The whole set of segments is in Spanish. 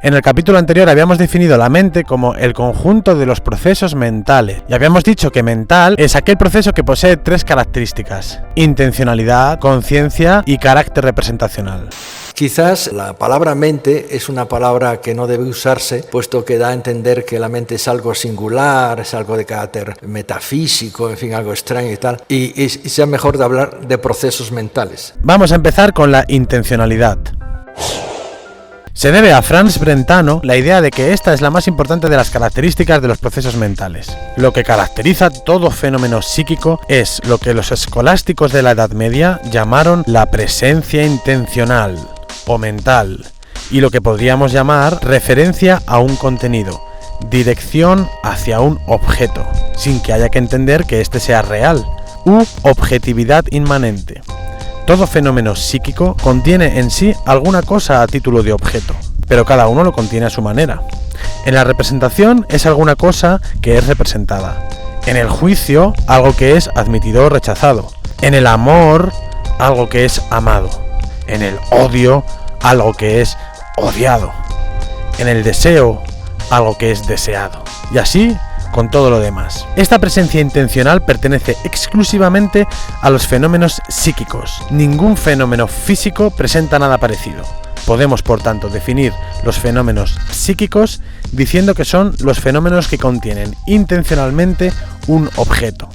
En el capítulo anterior habíamos definido la mente como el conjunto de los procesos mentales y habíamos dicho que mental es aquel proceso que posee tres características: intencionalidad, conciencia y carácter representacional. Quizás la palabra mente es una palabra que no debe usarse, puesto que da a entender que la mente es algo singular, es algo de carácter metafísico, en fin, algo extraño y tal, y sea mejor de hablar de procesos mentales. Vamos a empezar con la intencionalidad. Se debe a Franz Brentano la idea de que esta es la más importante de las características de los procesos mentales. Lo que caracteriza todo fenómeno psíquico es lo que los escolásticos de la Edad Media llamaron la presencia intencional o mental, y lo que podríamos llamar referencia a un contenido, dirección hacia un objeto, sin que haya que entender que éste sea real, u objetividad inmanente. Todo fenómeno psíquico contiene en sí alguna cosa a título de objeto, pero cada uno lo contiene a su manera. En la representación es alguna cosa que es representada. En el juicio, algo que es admitido o rechazado. En el amor, algo que es amado. En el odio, algo que es odiado. En el deseo, algo que es deseado. Y así con todo lo demás. Esta presencia intencional pertenece exclusivamente a los fenómenos psíquicos. Ningún fenómeno físico presenta nada parecido. Podemos, por tanto, definir los fenómenos psíquicos diciendo que son los fenómenos que contienen intencionalmente un objeto.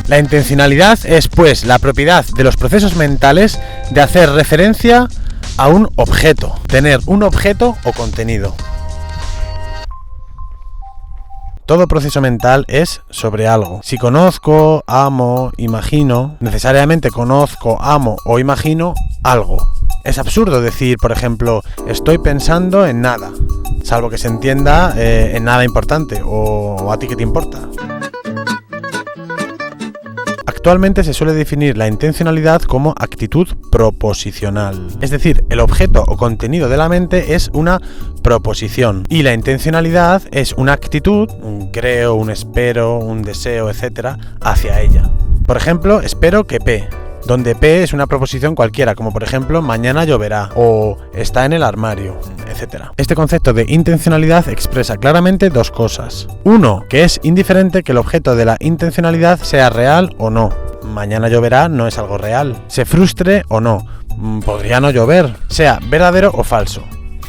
La intencionalidad es, pues, la propiedad de los procesos mentales de hacer referencia a un objeto, tener un objeto o contenido. Todo proceso mental es sobre algo. Si conozco, amo, imagino, necesariamente conozco, amo o imagino algo. Es absurdo decir, por ejemplo, estoy pensando en nada, salvo que se entienda en nada importante, o a ti qué te importa. Actualmente se suele definir la intencionalidad como actitud proposicional, es decir, el objeto o contenido de la mente es una proposición y la intencionalidad es una actitud, un creo, un espero, un deseo, etc. hacia ella. Por ejemplo, espero que P, donde P es una proposición cualquiera, como por ejemplo mañana lloverá o está en el armario, etc. Este concepto de intencionalidad expresa claramente dos cosas. Uno, que es indiferente que el objeto de la intencionalidad sea real o no. Mañana lloverá no es algo real. Se frustre o no. Podría no llover. Sea verdadero o falso.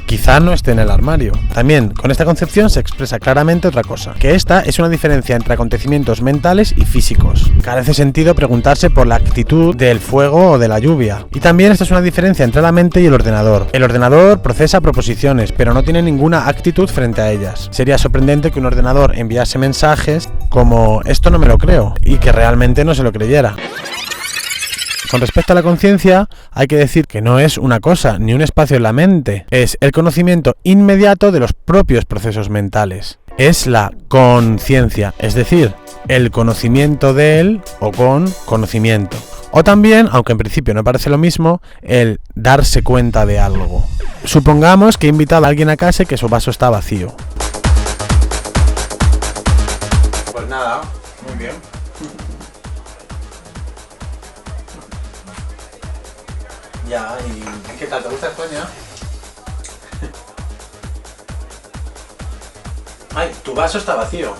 Quizá no esté en el armario. También, con esta concepción se expresa claramente otra cosa, que esta es una diferencia entre acontecimientos mentales y físicos. Carece sentido preguntarse por la actitud del fuego o de la lluvia. Y también esta es una diferencia entre la mente y el ordenador. El ordenador procesa proposiciones, pero no tiene ninguna actitud frente a ellas. Sería sorprendente que un ordenador enviase mensajes como "esto no me lo creo", y que realmente no se lo creyera. Con respecto a la conciencia, hay que decir que no es una cosa ni un espacio en la mente, es el conocimiento inmediato de los propios procesos mentales. Es la conciencia, es decir, el conocimiento de él o con conocimiento. O también, aunque en principio no parece lo mismo, el darse cuenta de algo. Supongamos que he invitado a alguien a casa y que su vaso está vacío. Pues nada, muy bien. Ya, ¿y qué tal? ¿Te gusta España? Ay, tu vaso está vacío.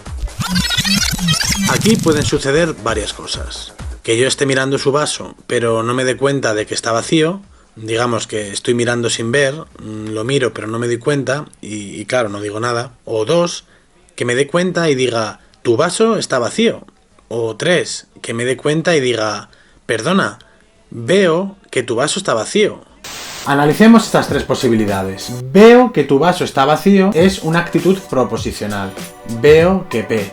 Aquí pueden suceder varias cosas. Que yo esté mirando su vaso, pero no me dé cuenta de que está vacío. Digamos que estoy mirando sin ver, lo miro pero no me doy cuenta y claro, no digo nada. O dos, que me dé cuenta y diga, tu vaso está vacío. O tres, que me dé cuenta y diga, perdona, veo que tu vaso está vacío. Analicemos estas tres posibilidades. Veo que tu vaso está vacío es una actitud proposicional. Veo que P.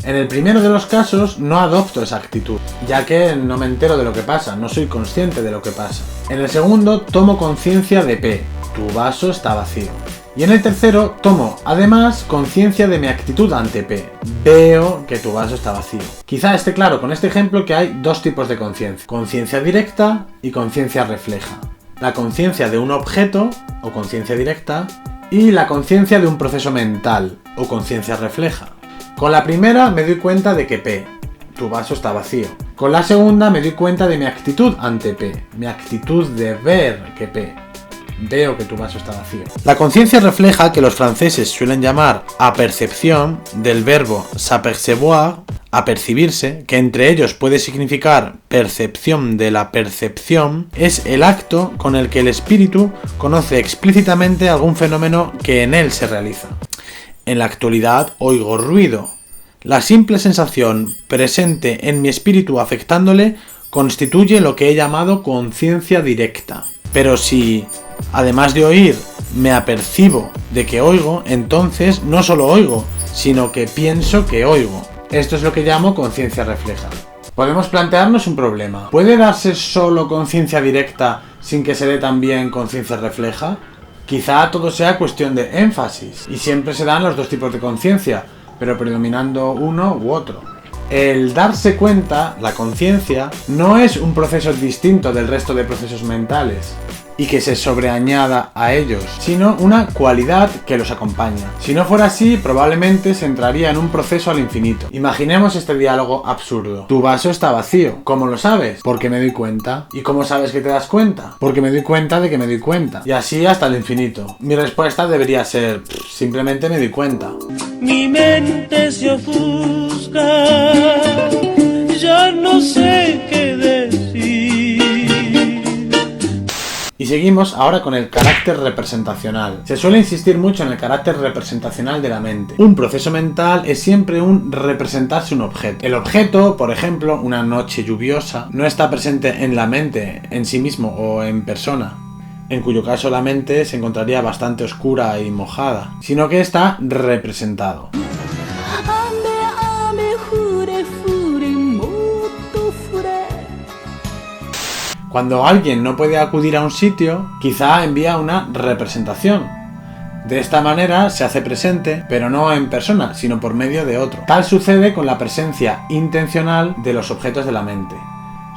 En el primero de los casos no adopto esa actitud, ya que no me entero de lo que pasa, no soy consciente de lo que pasa. En el segundo tomo conciencia de P. Tu vaso está vacío. Y en el tercero tomo además conciencia de mi actitud ante P. Veo que tu vaso está vacío. Quizá esté claro con este ejemplo que hay dos tipos de conciencia. Conciencia directa y conciencia refleja. La conciencia de un objeto o conciencia directa y la conciencia de un proceso mental o conciencia refleja. Con la primera me doy cuenta de que P, tu vaso está vacío. Con la segunda me doy cuenta de mi actitud ante P, mi actitud de ver que P. Veo que tu vaso está vacío. La conciencia refleja que los franceses suelen llamar apercepción del verbo s'apercevoir, apercibirse, que entre ellos puede significar percepción de la percepción, es el acto con el que el espíritu conoce explícitamente algún fenómeno que en él se realiza. En la actualidad oigo ruido. La simple sensación presente en mi espíritu afectándole constituye lo que he llamado conciencia directa. Pero si, además de oír, me apercibo de que oigo, entonces no solo oigo, sino que pienso que oigo. Esto es lo que llamo conciencia refleja. Podemos plantearnos un problema. ¿Puede darse solo conciencia directa sin que se dé también conciencia refleja? Quizá todo sea cuestión de énfasis, y siempre se dan los dos tipos de conciencia, pero predominando uno u otro. El darse cuenta, la conciencia, no es un proceso distinto del resto de procesos mentales y que se sobreañada a ellos, sino una cualidad que los acompaña. Si no fuera así, probablemente se entraría en un proceso al infinito. Imaginemos este diálogo absurdo. Tu vaso está vacío. ¿Cómo lo sabes? Porque me doy cuenta. ¿Y cómo sabes que te das cuenta? Porque me doy cuenta de que me doy cuenta. Y así hasta el infinito. Mi respuesta debería ser, simplemente me doy cuenta. Mi mente se ofusca, ya no sé qué decir. Y seguimos ahora con el carácter representacional. Se suele insistir mucho en el carácter representacional de la mente. Un proceso mental es siempre un representarse un objeto. El objeto, por ejemplo, una noche lluviosa, no está presente en la mente, en sí mismo o en persona, en cuyo caso la mente se encontraría bastante oscura y mojada, sino que está representado. Cuando alguien no puede acudir a un sitio, quizá envía una representación. De esta manera se hace presente, pero no en persona, sino por medio de otro. Tal sucede con la presencia intencional de los objetos de la mente.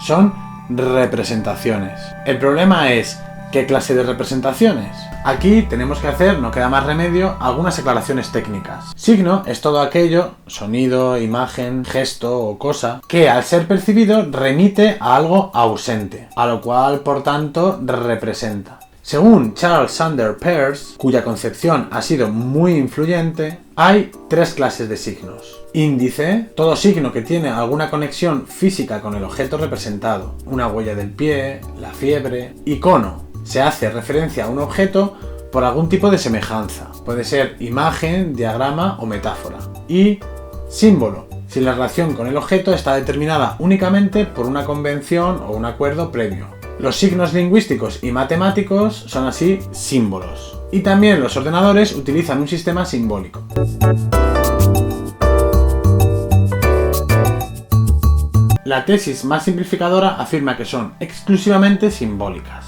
Son representaciones. El problema es, ¿qué clase de representaciones? Aquí tenemos que hacer, no queda más remedio, algunas aclaraciones técnicas. Signo es todo aquello, sonido, imagen, gesto o cosa, que al ser percibido remite a algo ausente, a lo cual por tanto representa. Según Charles Sanders Peirce, cuya concepción ha sido muy influyente, hay tres clases de signos. Índice, todo signo que tiene alguna conexión física con el objeto representado, una huella del pie, la fiebre. Icono, se hace referencia a un objeto por algún tipo de semejanza. Puede ser imagen, diagrama o metáfora. Y símbolo, si la relación con el objeto está determinada únicamente por una convención o un acuerdo previo. Los signos lingüísticos y matemáticos son así símbolos. Y también los ordenadores utilizan un sistema simbólico. La tesis más simplificadora afirma que son exclusivamente simbólicas,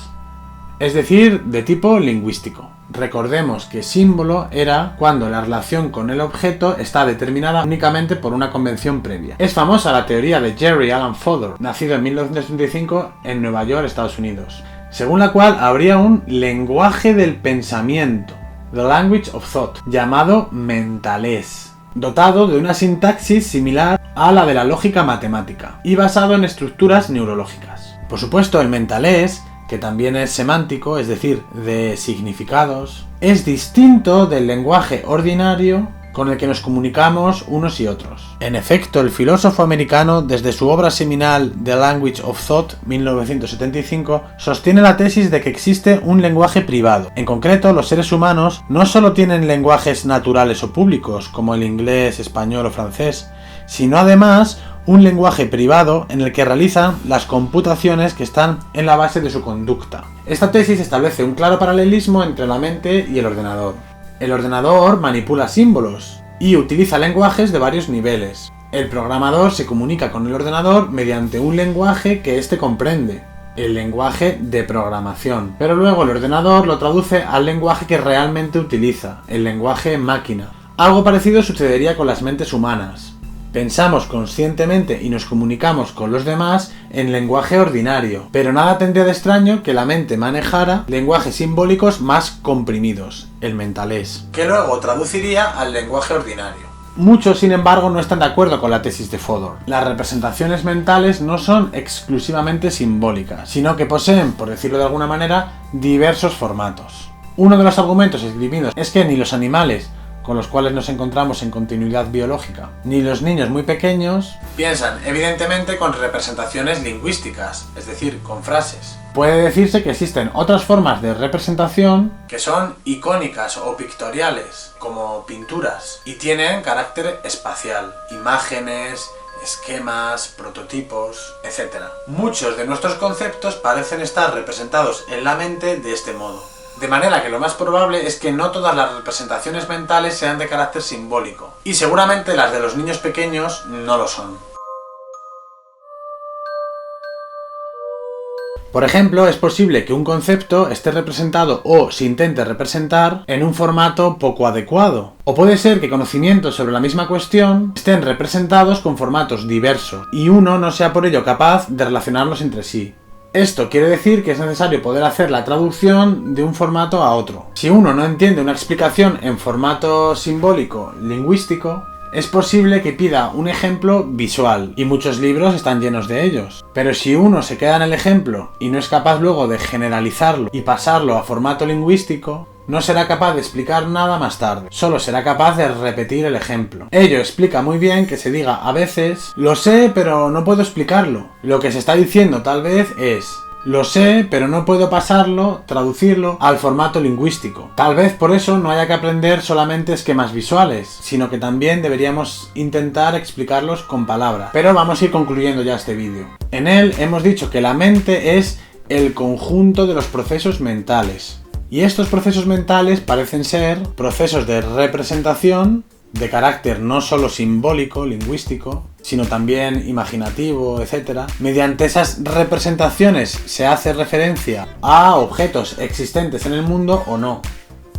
es decir, de tipo lingüístico. Recordemos que símbolo era cuando la relación con el objeto está determinada únicamente por una convención previa. Es famosa la teoría de Jerry Alan Fodor, nacido en 1935 en Nueva York, Estados Unidos, según la cual habría un lenguaje del pensamiento, the language of thought, llamado mentalés, dotado de una sintaxis similar a la de la lógica matemática y basado en estructuras neurológicas. Por supuesto, el mentalés, que también es semántico, es decir, de significados, es distinto del lenguaje ordinario con el que nos comunicamos unos y otros. En efecto, el filósofo americano, desde su obra seminal The Language of Thought, 1975, sostiene la tesis de que existe un lenguaje privado. En concreto, los seres humanos no solo tienen lenguajes naturales o públicos, como el inglés, español o francés, sino además un lenguaje privado en el que realizan las computaciones que están en la base de su conducta. Esta tesis establece un claro paralelismo entre la mente y el ordenador. El ordenador manipula símbolos y utiliza lenguajes de varios niveles. El programador se comunica con el ordenador mediante un lenguaje que éste comprende, el lenguaje de programación. Pero luego el ordenador lo traduce al lenguaje que realmente utiliza, el lenguaje máquina. Algo parecido sucedería con las mentes humanas. Pensamos conscientemente y nos comunicamos con los demás en lenguaje ordinario, pero nada tendría de extraño que la mente manejara lenguajes simbólicos más comprimidos, el mentalés, que luego traduciría al lenguaje ordinario. Muchos, sin embargo, no están de acuerdo con la tesis de Fodor. Las representaciones mentales no son exclusivamente simbólicas, sino que poseen, por decirlo de alguna manera, diversos formatos. Uno de los argumentos esgrimidos es que ni los animales, con los cuales nos encontramos en continuidad biológica, ni los niños muy pequeños piensan evidentemente con representaciones lingüísticas, es decir, con frases. Puede decirse que existen otras formas de representación que son icónicas o pictoriales, como pinturas, y tienen carácter espacial, imágenes, esquemas, prototipos, etc. Muchos de nuestros conceptos parecen estar representados en la mente de este modo. De manera que lo más probable es que no todas las representaciones mentales sean de carácter simbólico, y seguramente las de los niños pequeños no lo son. Por ejemplo, es posible que un concepto esté representado o se intente representar en un formato poco adecuado. O puede ser que conocimientos sobre la misma cuestión estén representados con formatos diversos y uno no sea por ello capaz de relacionarlos entre sí. Esto quiere decir que es necesario poder hacer la traducción de un formato a otro. Si uno no entiende una explicación en formato simbólico lingüístico, es posible que pida un ejemplo visual, y muchos libros están llenos de ellos. Pero si uno se queda en el ejemplo y no es capaz luego de generalizarlo y pasarlo a formato lingüístico, no será capaz de explicar nada más tarde, solo será capaz de repetir el ejemplo. Ello explica muy bien que se diga a veces, lo sé pero no puedo explicarlo. Lo que se está diciendo tal vez es, lo sé, pero no puedo pasarlo, traducirlo al formato lingüístico. Tal vez por eso no haya que aprender solamente esquemas visuales, sino que también deberíamos intentar explicarlos con palabras. Pero vamos a ir concluyendo ya este vídeo. En él hemos dicho que la mente es el conjunto de los procesos mentales. Y estos procesos mentales parecen ser procesos de representación de carácter no solo simbólico, lingüístico, sino también imaginativo, etc. Mediante esas representaciones se hace referencia a objetos existentes en el mundo o no.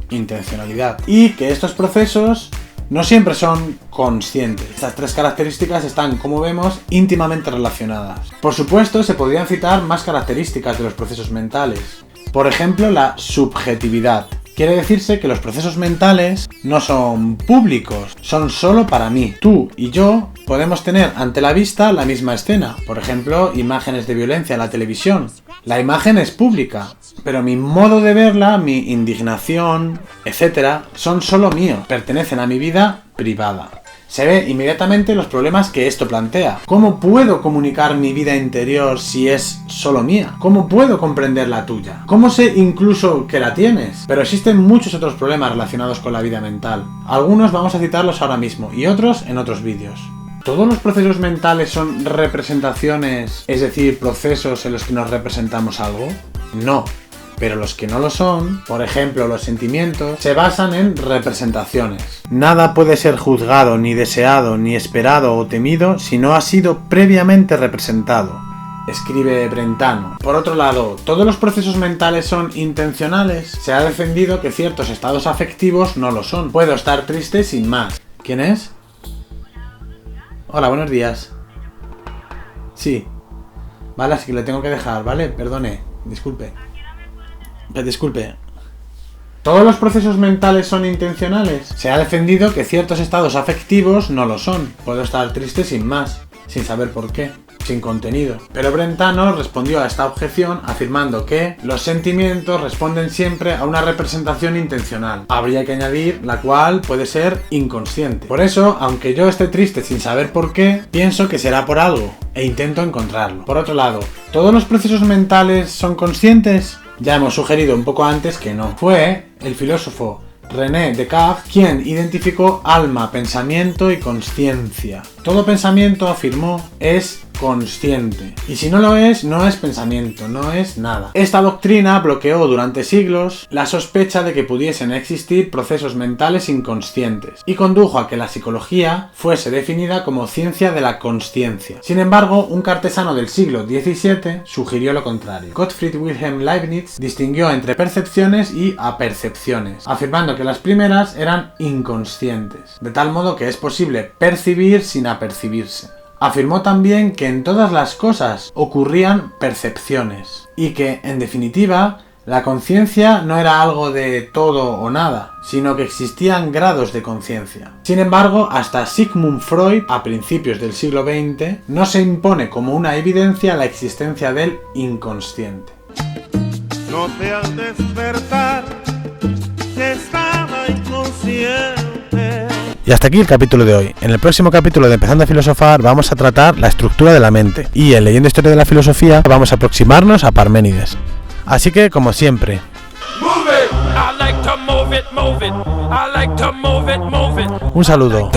Intencionalidad. Y que estos procesos no siempre son conscientes. Estas tres características están, como vemos, íntimamente relacionadas. Por supuesto, se podrían citar más características de los procesos mentales. Por ejemplo, la subjetividad. Quiere decirse que los procesos mentales no son públicos, son solo para mí. Tú y yo podemos tener ante la vista la misma escena. Por ejemplo, imágenes de violencia en la televisión. La imagen es pública, pero mi modo de verla, mi indignación, etc., son solo míos, pertenecen a mi vida privada. Se ve inmediatamente los problemas que esto plantea. ¿Cómo puedo comunicar mi vida interior si es solo mía? ¿Cómo puedo comprender la tuya? ¿Cómo sé incluso que la tienes? Pero existen muchos otros problemas relacionados con la vida mental. Algunos vamos a citarlos ahora mismo y otros en otros vídeos. ¿Todos los procesos mentales son representaciones, es decir, procesos en los que nos representamos algo? No. Pero los que no lo son, por ejemplo los sentimientos, se basan en representaciones. Nada puede ser juzgado, ni deseado, ni esperado o temido si no ha sido previamente representado, escribe Brentano. Por otro lado, ¿todos los procesos mentales son intencionales? Se ha defendido que ciertos estados afectivos no lo son. Puedo estar triste sin más. ¿Quién es? Hola, buenos días. Sí. Vale, así que le tengo que dejar, ¿vale? Perdone, disculpe. ¿Todos los procesos mentales son intencionales? Se ha defendido que ciertos estados afectivos no lo son. Puedo estar triste sin más, sin saber por qué, sin contenido. Pero Brentano respondió a esta objeción afirmando que los sentimientos responden siempre a una representación intencional. Habría que añadir la cual puede ser inconsciente. Por eso, aunque yo esté triste sin saber por qué, pienso que será por algo e intento encontrarlo. Por otro lado, ¿todos los procesos mentales son conscientes? Ya hemos sugerido un poco antes que no. Fue el filósofo René Descartes quien identificó alma, pensamiento y consciencia. Todo pensamiento, afirmó, es consciente. Y si no lo es, no es pensamiento, no es nada. Esta doctrina bloqueó durante siglos la sospecha de que pudiesen existir procesos mentales inconscientes y condujo a que la psicología fuese definida como ciencia de la consciencia. Sin embargo, un cartesano del siglo XVII sugirió lo contrario. Gottfried Wilhelm Leibniz distinguió entre percepciones y apercepciones, afirmando que las primeras eran inconscientes, de tal modo que es posible percibir sin apercibirse. Afirmó también que en todas las cosas ocurrían percepciones y que, en definitiva, La conciencia no era algo de todo o nada, sino que existían grados de conciencia. Sin embargo, hasta Sigmund Freud, a principios del siglo XX, no se impone como una evidencia la existencia del inconsciente. Noté al despertar que estaba inconsciente. Y hasta aquí el capítulo de hoy. En el próximo capítulo de Empezando a Filosofar vamos a tratar la estructura de la mente. Y en Leyendo Historia de la Filosofía vamos a aproximarnos a Parménides. Así que, como siempre, un saludo.